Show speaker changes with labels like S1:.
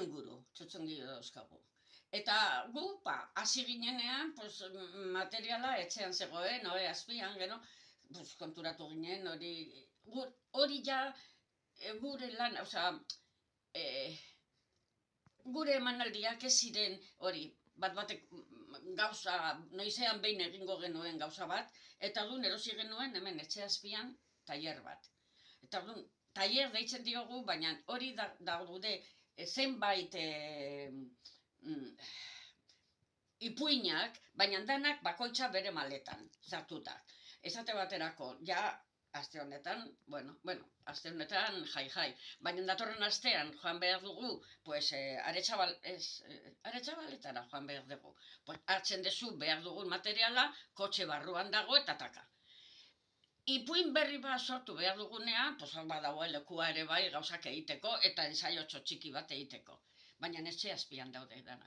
S1: inguru txotxongilo dauzkagu. Eta gu, hasi ginenean, materiala etxean zegoen, azpian, gero, konturatu ginen, hori ja, gure lan, gure emanaldiak ez ziren hori, batek gauza, noizean behin egingo genuen gauza bat, eta orduan erosi genuen hemen etxe azpian tailer bat. Eta orduan, tailer deitzen diogu, baina hori daude zenbait ipuinak, baina danak bakoitza bere maletan sartuta. Esate baterako, ja, aste honetan, aste honetan jai, baina datorren astean joan behar dugu, Aretxabaletara joan behar dugu. Hartzen dezu behar dugun materiala, kotxe barruan dago eta taka. Ipuin berri bat sortu behar dugunean, badago lekua ere bai gauzak egiteko eta ensaiotxo txiki bat egiteko. Baina etxe azpian daude danak.